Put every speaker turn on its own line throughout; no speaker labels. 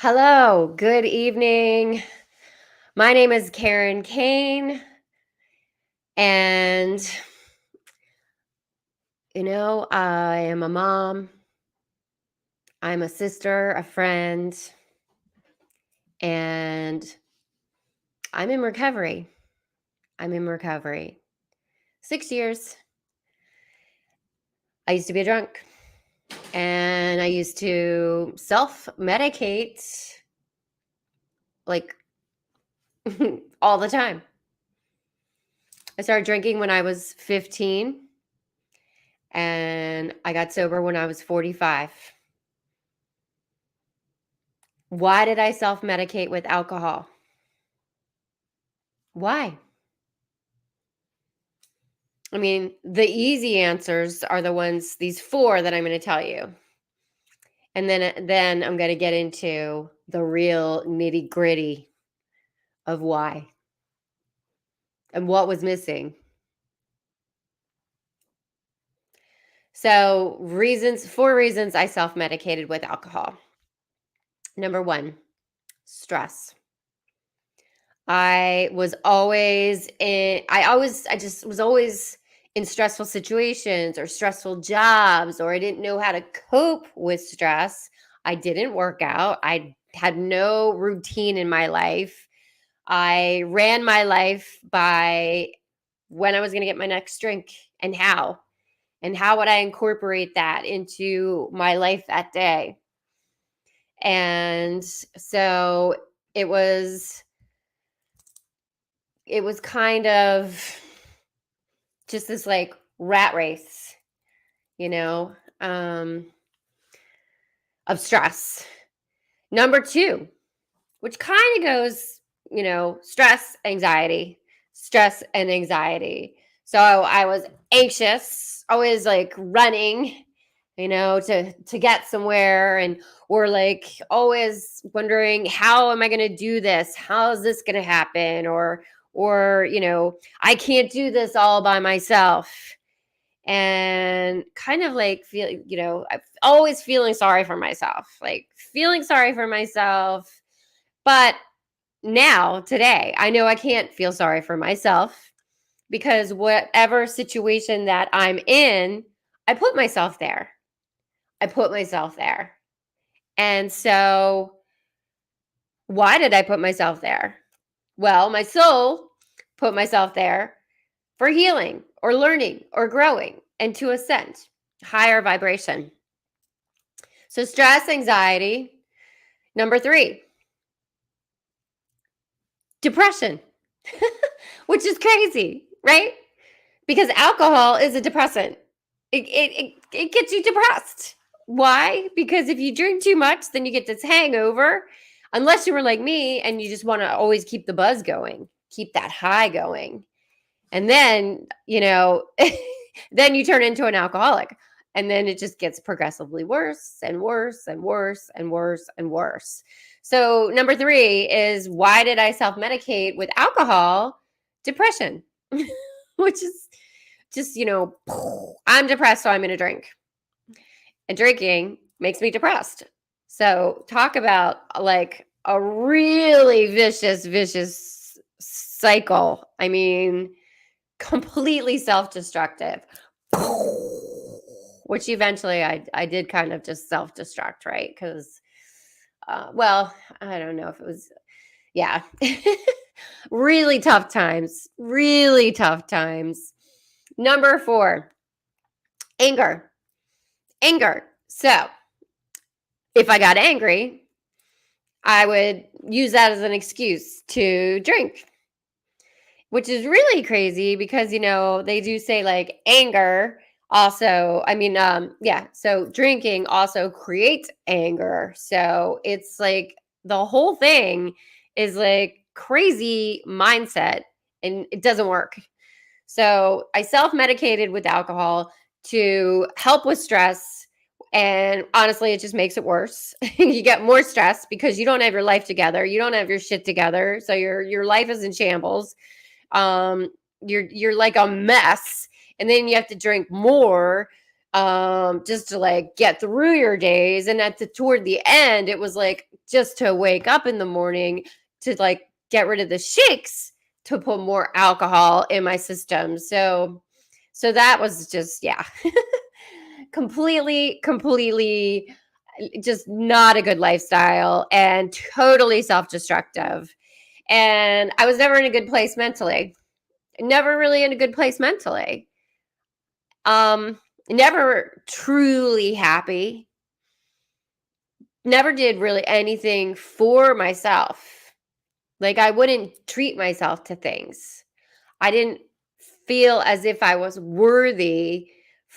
Hello, good evening. My name is Karen Kane, and I am a mom, I'm a sister, a friend, and I'm in recovery. I'm in recovery. 6 years. I used to be a drunk, and I used to self medicate like all the time. I started drinking when I was 15, and I got sober when I was 45. Why did I self medicate with alcohol? Why? I mean, the easy answers are the ones, these four that I'm going to tell you. And then I'm going to get into the real nitty gritty of why and what was missing. So, four reasons I self medicated with alcohol. Number one, stress. I just was always in stressful situations or stressful jobs, or I didn't know how to cope with stress. I didn't work out. I had no routine in my life. I ran my life by when I was going to get my next drink and how. And how would I incorporate that into my life that day? And so it was kind of just this like rat race, you know, um, of stress. Number two, which kind of goes, stress and anxiety. So I was anxious, always like running, to get somewhere, and or like always wondering, how am I going to do this? How is this going to happen? Or I can't do this all by myself. And kind of like I'm always feeling sorry for myself, but now, today, I know I can't feel sorry for myself, because whatever situation that I'm in, I put myself there. And so, why did I put myself there? Well, my soul put myself there for healing or learning or growing and to ascend higher vibration. So, stress, anxiety. Number three, depression, which is crazy, right? Because alcohol is a depressant. It gets you depressed. Why? Because if you drink too much, then you get this hangover. Unless you were like me and you just want to always keep the buzz going, keep that high going. And then, then you turn into an alcoholic. And then it just gets progressively worse and worse and worse and worse and worse. So, number three is, why did I self medicate with alcohol? Depression, which is just, I'm depressed, so I'm going to drink. And drinking makes me depressed. So, talk about like a really vicious cycle. I mean, completely self-destructive. Which eventually I did kind of just self-destruct, right? Because, well, I don't know if it was, yeah. Really tough times. Number four, anger. So if I got angry, I would use that as an excuse to drink, which is really crazy because, they do say like anger also, so drinking also creates anger. So it's like the whole thing is like crazy mindset, and it doesn't work. So I self-medicated with alcohol to help with stress. And honestly, it just makes it worse. You get more stress because you don't have your life together. You don't have your shit together. So your life is in shambles. You're like a mess. And then you have to drink more just to like get through your days. And toward the end, it was like just to wake up in the morning to like get rid of the shakes to put more alcohol in my system. So that was just, yeah, completely just not a good lifestyle and totally self-destructive. And I was never in a good place mentally. Never really in a good place mentally. Um, Never truly happy. Never did really anything for myself. Like I wouldn't treat myself to things. I didn't feel as if I was worthy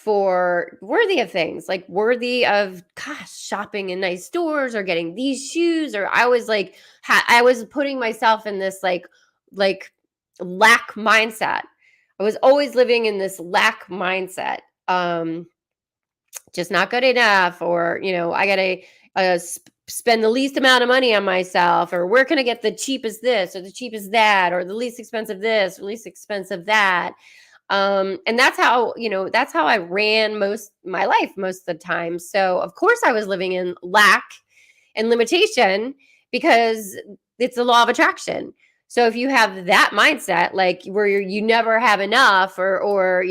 of things, like worthy of shopping in nice stores or getting these shoes, or I was like I was putting myself in this like lack mindset. I was always living in this lack mindset. Just not good enough, or I gotta spend the least amount of money on myself, or where can I get the cheapest this or the cheapest that, or the least expensive this or least expensive that. And that's how I ran my life most of the time. So of course I was living in lack and limitation, because it's the law of attraction. So if you have that mindset, like where you never have enough, or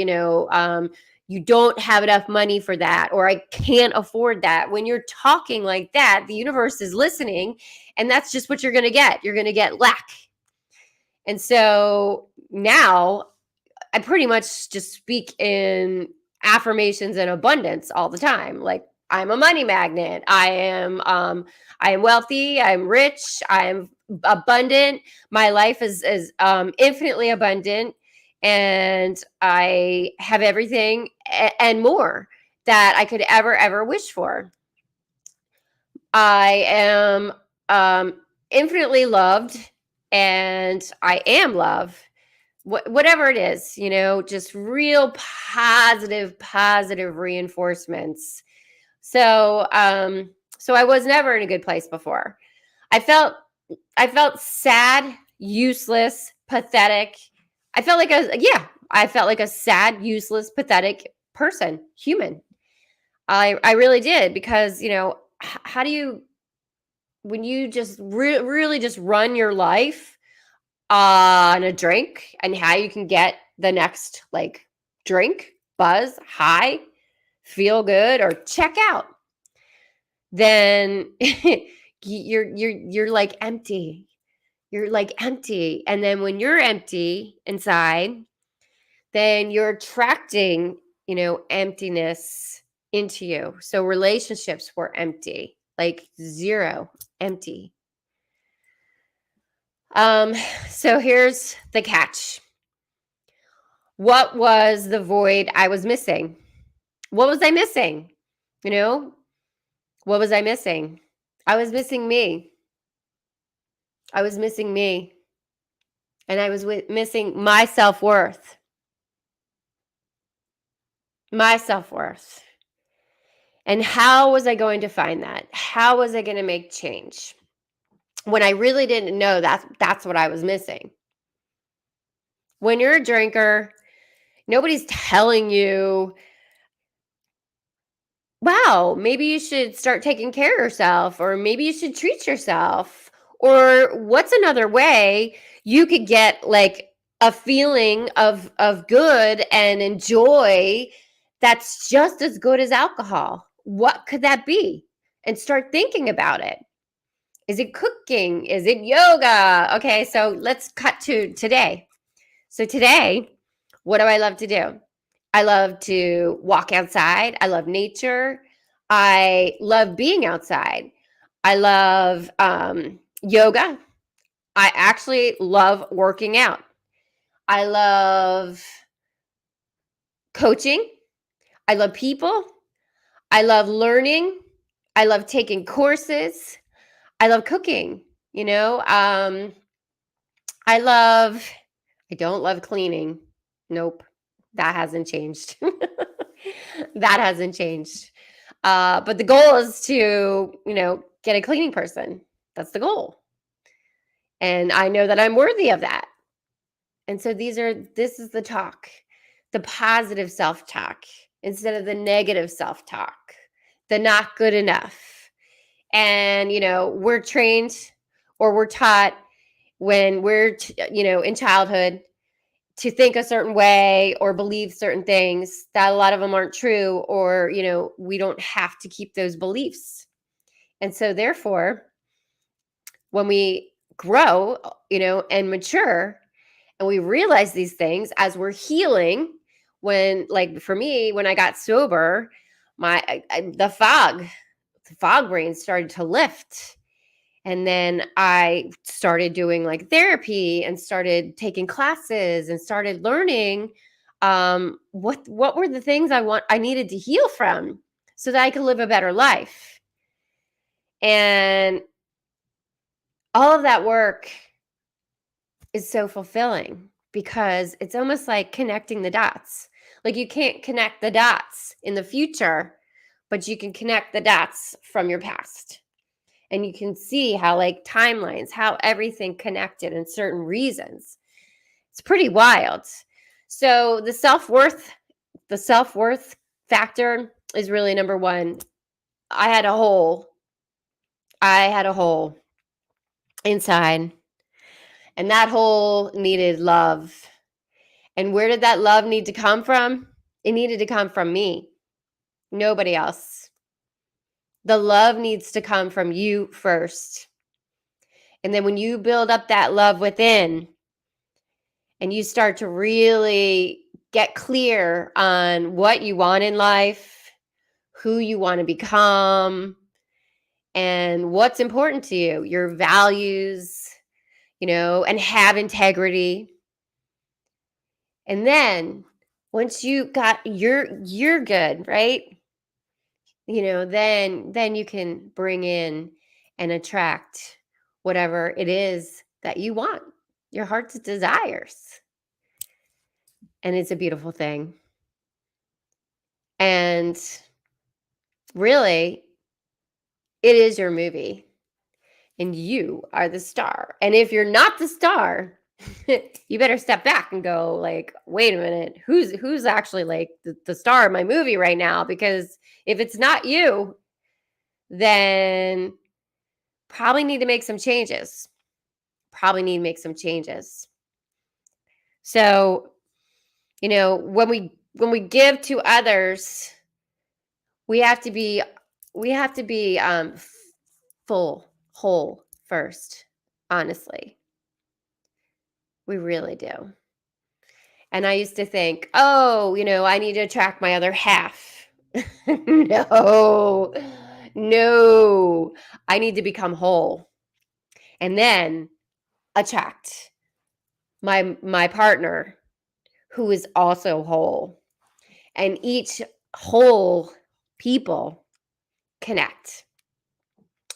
you don't have enough money for that, or I can't afford that. When you're talking like that, the universe is listening, and that's just what you're going to get. You're going to get lack. And so now I pretty much just speak in affirmations and abundance all the time. Like I'm a money magnet. I am wealthy. I'm rich. I am abundant. My life is infinitely abundant, and I have everything and more that I could ever wish for. I am infinitely loved, and I am love. Whatever it is, just real positive reinforcements. So I was never in a good place before. I felt sad, useless, pathetic. I felt like I felt like a sad, useless, pathetic person, human. I really did, because how do you, when you just really just run your life on a drink and how you can get the next like drink, buzz, high, feel good, or check out, then you're like empty. You're like empty. And then when you're empty inside, then you're attracting, emptiness into you. So relationships were empty, like zero, empty. So here's the catch. What was the void I was missing? What was I missing? What was I missing? I was missing me. I was missing me. And I was missing my self-worth. My self-worth. And how was I going to find that? How was I going to make change when I really didn't know that's what I was missing? When you're a drinker, nobody's telling you, wow, maybe you should start taking care of yourself, or maybe you should treat yourself, or what's another way you could get like a feeling of good and enjoy that's just as good as alcohol. What could that be? And start thinking about it. Is it cooking? Is it yoga? Okay, so let's cut to today. So today, what do I love to do? I love to walk outside. I love nature. I love being outside. I love yoga. I actually love working out. I love coaching. I love people. I love learning. I love taking courses. I love cooking. I don't love cleaning. Nope. That hasn't changed. That hasn't changed. But the goal is to, get a cleaning person. That's the goal. And I know that I'm worthy of that. And so this is the talk, the positive self-talk instead of the negative self-talk, the not good enough. And, we're trained or we're taught when we're, in childhood to think a certain way or believe certain things that a lot of them aren't true, or, we don't have to keep those beliefs. And so therefore, when we grow, and mature, and we realize these things as we're healing, when, like, for me, when I got sober, the fog brain started to lift. And then I started doing like therapy and started taking classes and started learning what were the things I needed to heal from so that I could live a better life. And all of that work is so fulfilling because it's almost like connecting the dots. Like, you can't connect the dots in the future, but you can connect the dots from your past. And you can see how, like, timelines, how everything connected and certain reasons. It's pretty wild. So the self-worth factor is really number one. I had a hole. Inside, and that hole needed love. And where did that love need to come from? It needed to come from me, nobody else. The love needs to come from you first. And then when you build up that love within and you start to really get clear on what you want in life, who you want to become, and what's important to you, your values, and have integrity. And then once you got you're good, right? Then you can bring in and attract whatever it is that you want, your heart's desires. And it's a beautiful thing. And really, it is your movie. And you are the star. And if you're not the star, you better step back and go, like, wait a minute, who's actually like the star of my movie right now? Because if it's not you, then probably need to make some changes. So, when we give to others, we have to be full, whole first, honestly. We really do. And I used to think, oh, I need to attract my other half. No, no. I need to become whole. And then attract my partner who is also whole. And each whole people connect.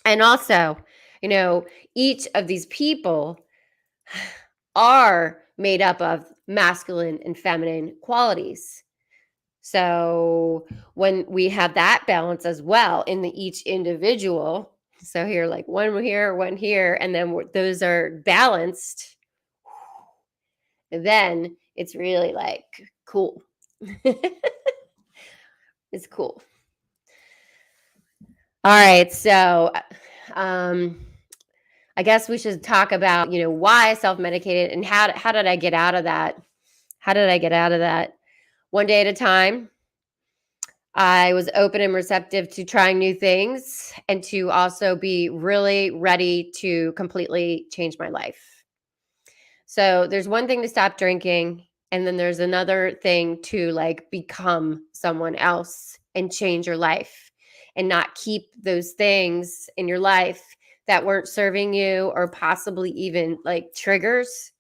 And also, each of these people are made up of masculine and feminine qualities. So when we have that balance as well in each individual, so here, like one here, and then those are balanced, then it's really like cool. It's cool. All right, so I guess we should talk about, why I self-medicated and how did I get out of that? How did I get out of that? One day at a time. I was open and receptive to trying new things and to also be really ready to completely change my life. So there's one thing to stop drinking, and then there's another thing to, like, become someone else and change your life and not keep those things in your life that weren't serving you, or possibly even like triggers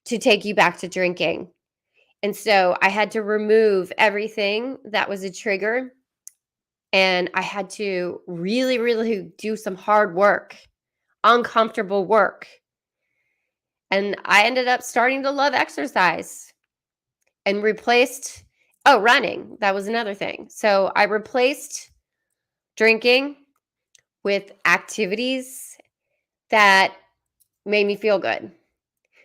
to take you back to drinking. And so I had to remove everything that was a trigger, and I had to really, really do some hard work, uncomfortable work. And I ended up starting to love exercise and replaced running. That was another thing. So I replaced drinking with activities that made me feel good.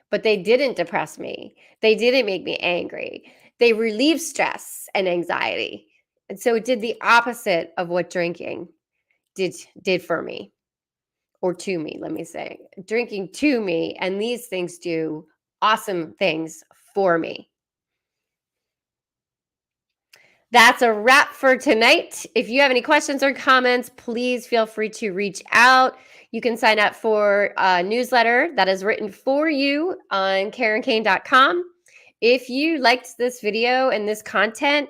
But they didn't depress me. They didn't make me angry. They relieved stress and anxiety. And so it did the opposite of what drinking did for me, or to me, let me say. Drinking to me, and these things do awesome things for me. That's a wrap for tonight. If you have any questions or comments, please feel free to reach out. You can sign up for a newsletter that is written for you on KarenKane.com. If you liked this video and this content,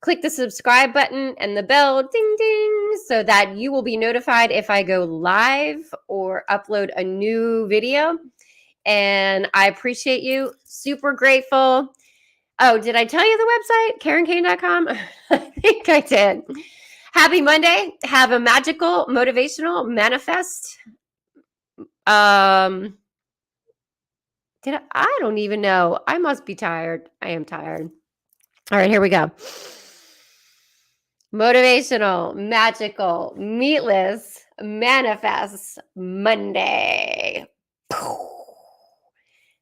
click the subscribe button and the bell, ding, ding, so that you will be notified if I go live or upload a new video. And I appreciate you. Super grateful. Oh, did I tell you the website? KarenKane.com? I think I did. Happy Monday. Have a magical, motivational, manifest. I don't even know. I must be tired. I am tired. All right, here we go. Motivational, magical, meatless, manifest Monday.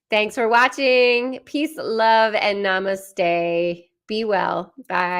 Thanks for watching. Peace, love, and namaste. Be well. Bye.